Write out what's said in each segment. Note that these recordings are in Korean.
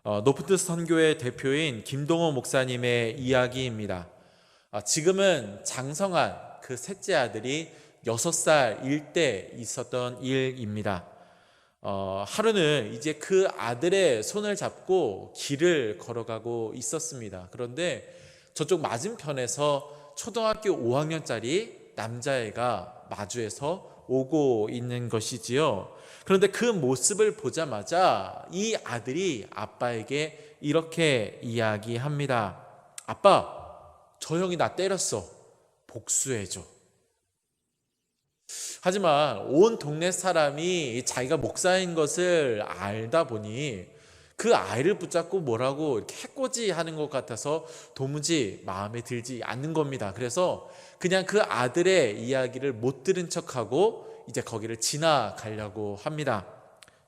노프트스 선교회 대표인 김동호 목사님의 이야기입니다. 지금은 장성한 그 셋째 아들이 6살일 때 있었던 일입니다. 하루는 이제 그 아들의 손을 잡고 길을 걸어가고 있었습니다. 그런데 저쪽 맞은편에서 초등학교 5학년짜리 남자애가 마주해서 오고 있는 것이지요. 그런데 그 모습을 보자마자 이 아들이 아빠에게 이렇게 이야기합니다. 아빠, 저 형이 나 때렸어. 복수해줘. 하지만 온 동네 사람이 자기가 목사인 것을 알다 보니 그 아이를 붙잡고 뭐라고 이렇게 해코지하는 것 같아서 도무지 마음에 들지 않는 겁니다. 그래서 그냥 그 아들의 이야기를 못 들은 척하고 이제 거기를 지나가려고 합니다.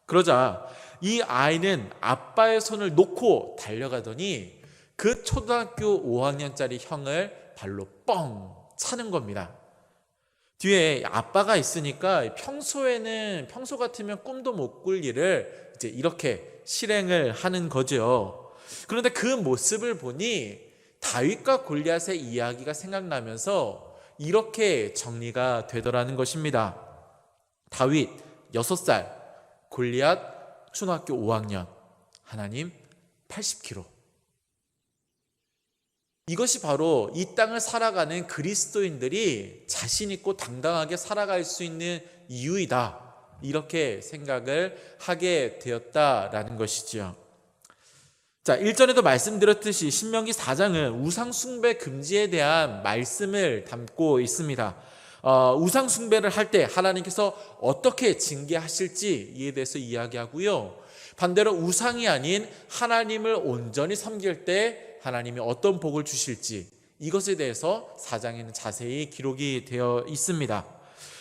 그러자 이 아이는 아빠의 손을 놓고 달려가더니 그 초등학교 5학년짜리 형을 발로 뻥 차는 겁니다. 뒤에 아빠가 있으니까 평소 같으면 꿈도 못 꿀 일을 이제 이렇게 실행을 하는 거죠. 그런데 그 모습을 보니 다윗과 골리앗의 이야기가 생각나면서 이렇게 정리가 되더라는 것입니다. 다윗 6살, 골리앗 초등학교 5학년, 하나님 80kg. 이것이 바로 이 땅을 살아가는 그리스도인들이 자신 있고 당당하게 살아갈 수 있는 이유이다. 이렇게 생각을 하게 되었다라는 것이지요. 자, 일전에도 말씀드렸듯이 신명기 4장은 우상 숭배 금지에 대한 말씀을 담고 있습니다. 우상 숭배를 할 때 하나님께서 어떻게 징계하실지 이에 대해서 이야기하고요. 반대로 우상이 아닌 하나님을 온전히 섬길 때 하나님이 어떤 복을 주실지 이것에 대해서 4장에는 자세히 기록이 되어 있습니다.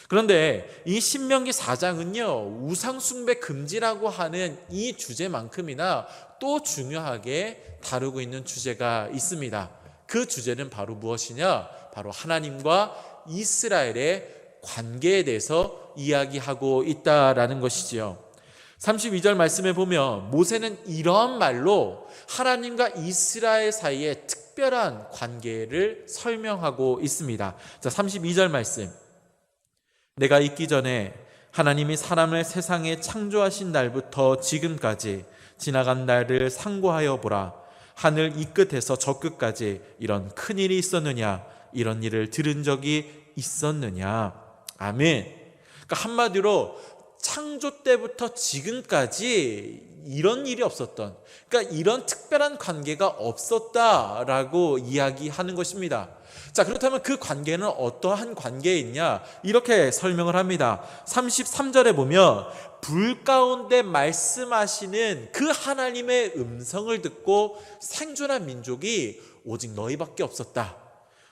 그런데 이 신명기 4장은요, 우상 숭배 금지라고 하는 이 주제만큼이나 또 중요하게 다루고 있는 주제가 있습니다. 그 주제는 바로 무엇이냐? 바로 하나님과 이스라엘의 관계에 대해서 이야기하고 있다라는 것이지요. 32절 말씀에 보면 모세는 이러한 말로 하나님과 이스라엘 사이에 특별한 관계를 설명하고 있습니다. 자, 32절 말씀. 내가 있기 전에 하나님이 사람을 세상에 창조하신 날부터 지금까지 지나간 날을 상고하여 보라. 하늘 이 끝에서 저 끝까지 이런 큰 일이 있었느냐? 이런 일을 들은 적이 있었느냐? 아멘. 그러니까 한마디로 창조 때부터 지금까지 이런 일이 없었던, 그러니까 이런 특별한 관계가 없었다라고 이야기하는 것입니다. 자, 그렇다면 그 관계는 어떠한 관계이냐? 이렇게 설명을 합니다. 33절에 보면 불 가운데 말씀하시는 그 하나님의 음성을 듣고 생존한 민족이 오직 너희밖에 없었다.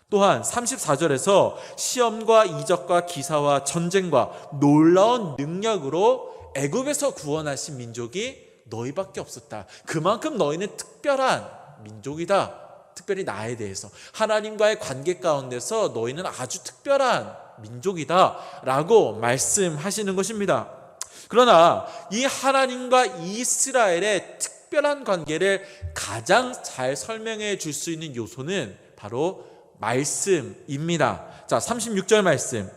또한 34절에서 시험과 이적과 기사와 전쟁과 놀라운 능력으로 애굽에서 구원하신 민족이 너희밖에 없었다. 그만큼 너희는 특별한 민족이다. 특별히 나에 대해서 하나님과의 관계 가운데서 너희는 아주 특별한 민족이다 라고 말씀하시는 것입니다. 그러나 이 하나님과 이스라엘의 특별한 관계를 가장 잘 설명해 줄 수 있는 요소는 바로 말씀입니다. 자, 36절 말씀.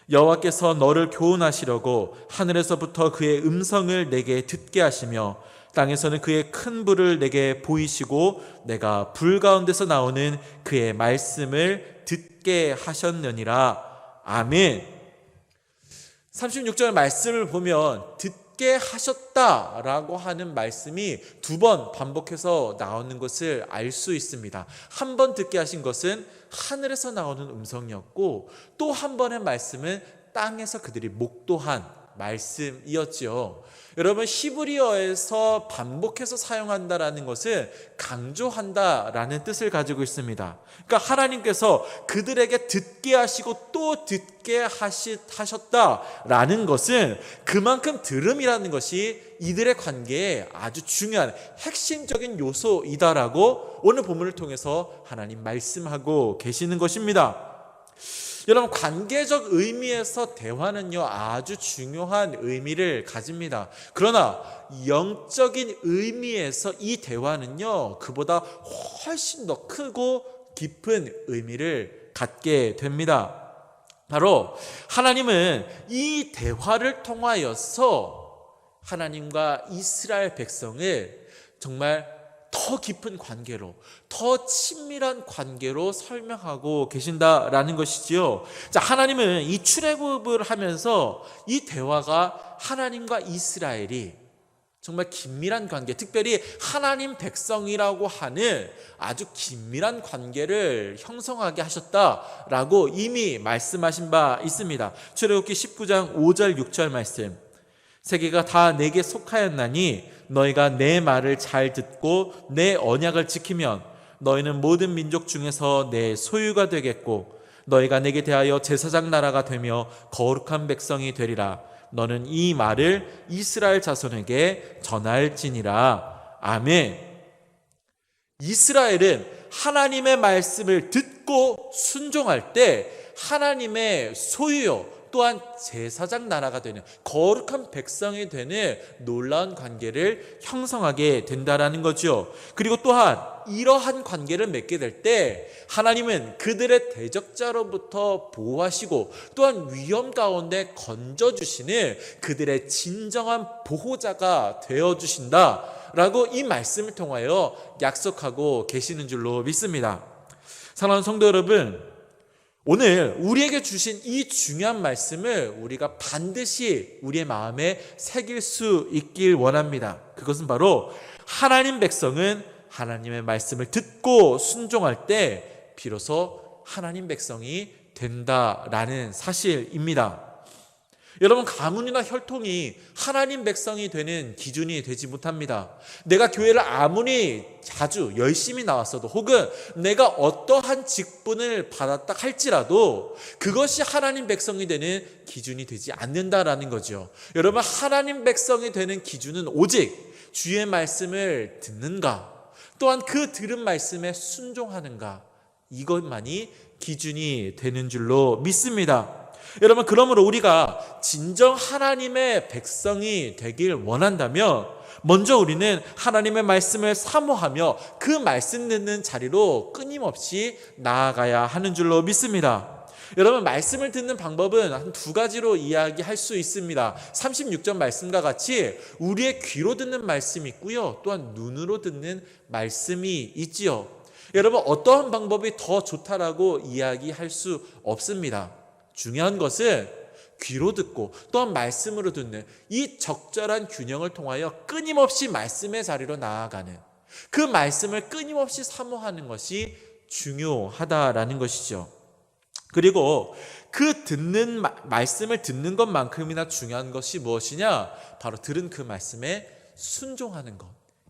여호와께서 너를 교훈하시려고 하늘에서부터 그의 음성을 내게 듣게 하시며 땅에서는 그의 큰 불을 내게 보이시고 내가 불 가운데서 나오는 그의 말씀을 듣게 하셨느니라. 아멘. 36절 말씀을 보면 듣게 하셨다라고 하는 말씀이 2번 반복해서 나오는 것을 알 수 있습니다. 한 번 듣게 하신 것은 하늘에서 나오는 음성이었고 또 한 번의 말씀은 땅에서 그들이 목도한 말씀이었지요. 여러분, 히브리어에서 반복해서 사용한다라는 것은 강조한다라는 뜻을 가지고 있습니다. 그러니까 하나님께서 그들에게 듣게 하시고 또 듣게 하셨다라는 것은 그만큼 들음이라는 것이 이들의 관계에 아주 중요한 핵심적인 요소이다라고 오늘 본문을 통해서 하나님 말씀하고 계시는 것입니다. 여러분, 관계적 의미에서 대화는요 아주 중요한 의미를 가집니다. 그러나 영적인 의미에서 이 대화는요 그보다 훨씬 더 크고 깊은 의미를 갖게 됩니다. 바로 하나님은 이 대화를 통하여서 하나님과 이스라엘 백성을 정말 더 깊은 관계로, 더 친밀한 관계로 설명하고 계신다라는 것이지요. 자, 하나님은 이 출애굽을 하면서 이 대화가 하나님과 이스라엘이 정말 긴밀한 관계, 특별히 하나님 백성이라고 하는 아주 긴밀한 관계를 형성하게 하셨다라고 이미 말씀하신 바 있습니다. 출애굽기 19장 5절 6절 말씀. 세계가 다 내게 속하였나니 너희가 내 말을 잘 듣고 내 언약을 지키면 너희는 모든 민족 중에서 내 소유가 되겠고 너희가 내게 대하여 제사장 나라가 되며 거룩한 백성이 되리라. 너는 이 말을 이스라엘 자손에게 전할지니라. 아멘. 이스라엘은 하나님의 말씀을 듣고 순종할 때 하나님의 소유요 또한 제사장 나라가 되는 거룩한 백성이 되는 놀라운 관계를 형성하게 된다라는 거죠. 그리고 또한 이러한 관계를 맺게 될 때 하나님은 그들의 대적자로부터 보호하시고 또한 위험 가운데 건져주시는 그들의 진정한 보호자가 되어주신다라고 이 말씀을 통하여 약속하고 계시는 줄로 믿습니다. 사랑하는 성도 여러분, 오늘 우리에게 주신 이 중요한 말씀을 우리가 반드시 우리의 마음에 새길 수 있길 원합니다. 그것은 바로 하나님 백성은 하나님의 말씀을 듣고 순종할 때 비로소 하나님 백성이 된다라는 사실입니다. 여러분, 가문이나 혈통이 하나님 백성이 되는 기준이 되지 못합니다. 내가 교회를 아무리 자주 열심히 나왔어도 혹은 내가 어떠한 직분을 받았다 할지라도 그것이 하나님 백성이 되는 기준이 되지 않는다라는 거죠. 여러분, 하나님 백성이 되는 기준은 오직 주의 말씀을 듣는가, 또한 그 들은 말씀에 순종하는가, 이것만이 기준이 되는 줄로 믿습니다. 여러분, 그러므로 우리가 진정 하나님의 백성이 되길 원한다면 먼저 우리는 하나님의 말씀을 사모하며 그 말씀 듣는 자리로 끊임없이 나아가야 하는 줄로 믿습니다. 여러분, 말씀을 듣는 방법은 한 두 가지로 이야기할 수 있습니다. 36절 말씀과 같이 우리의 귀로 듣는 말씀이 있고요, 또한 눈으로 듣는 말씀이 있지요. 여러분, 어떠한 방법이 더 좋다라고 이야기할 수 없습니다. 중요한 것은 귀로 듣고 또한 말씀으로 듣는 이 적절한 균형을 통하여 끊임없이 말씀의 자리로 나아가는, 그 말씀을 끊임없이 사모하는 것이 중요하다라는 것이죠. 그리고 그 말씀을 듣는 것만큼이나 중요한 것이 무엇이냐? 바로 들은 그 말씀에 순종하는 것.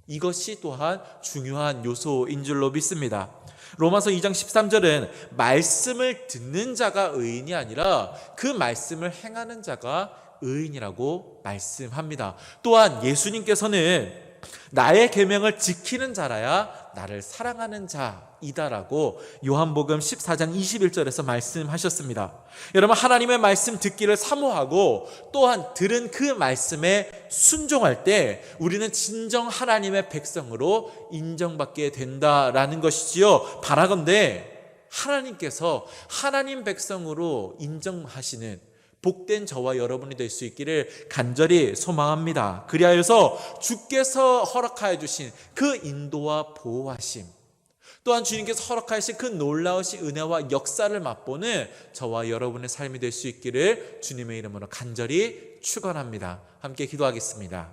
이것이 또한 중요한 요소인 줄로 믿습니다. 로마서 2장 13절은 말씀을 듣는 자가 의인이 아니라 그 말씀을 행하는 자가 의인이라고 말씀합니다. 또한 예수님께서는 나의 계명을 지키는 자라야 나를 사랑하는 자이다라고 요한복음 14장 21절에서 말씀하셨습니다. 여러분, 하나님의 말씀 듣기를 사모하고 또한 들은 그 말씀에 순종할 때 우리는 진정 하나님의 백성으로 인정받게 된다라는 것이지요. 바라건대 하나님께서 하나님 백성으로 인정하시는 복된 저와 여러분이 될 수 있기를 간절히 소망합니다. 그리하여서 주께서 허락하여 주신 그 인도와 보호하심, 또한 주님께서 허락하신 그 놀라우신 은혜와 역사를 맛보는 저와 여러분의 삶이 될 수 있기를 주님의 이름으로 간절히 축원합니다. 함께 기도하겠습니다.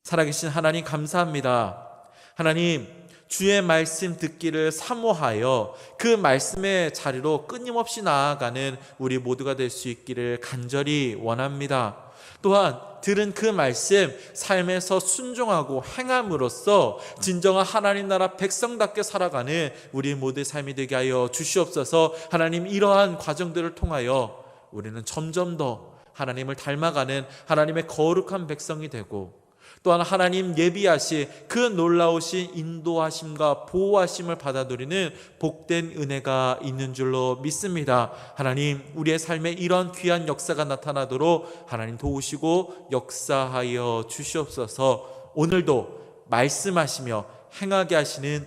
살아계신 하나님, 감사합니다. 하나님, 주의 말씀 듣기를 사모하여 그 말씀의 자리로 끊임없이 나아가는 우리 모두가 될 수 있기를 간절히 원합니다. 또한 들은 그 말씀 삶에서 순종하고 행함으로써 진정한 하나님 나라 백성답게 살아가는 우리 모두의 삶이 되게 하여 주시옵소서. 하나님, 이러한 과정들을 통하여 우리는 점점 더 하나님을 닮아가는 하나님의 거룩한 백성이 되고 또한 하나님 예비하신 그 놀라우신 인도하심과 보호하심을 받아들이는 복된 은혜가 있는 줄로 믿습니다. 하나님, 우리의 삶에 이런 귀한 역사가 나타나도록 하나님 도우시고 역사하여 주시옵소서. 오늘도 말씀하시며 행하게 하시는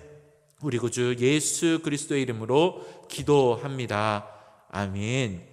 우리 구주 예수 그리스도의 이름으로 기도합니다. 아멘.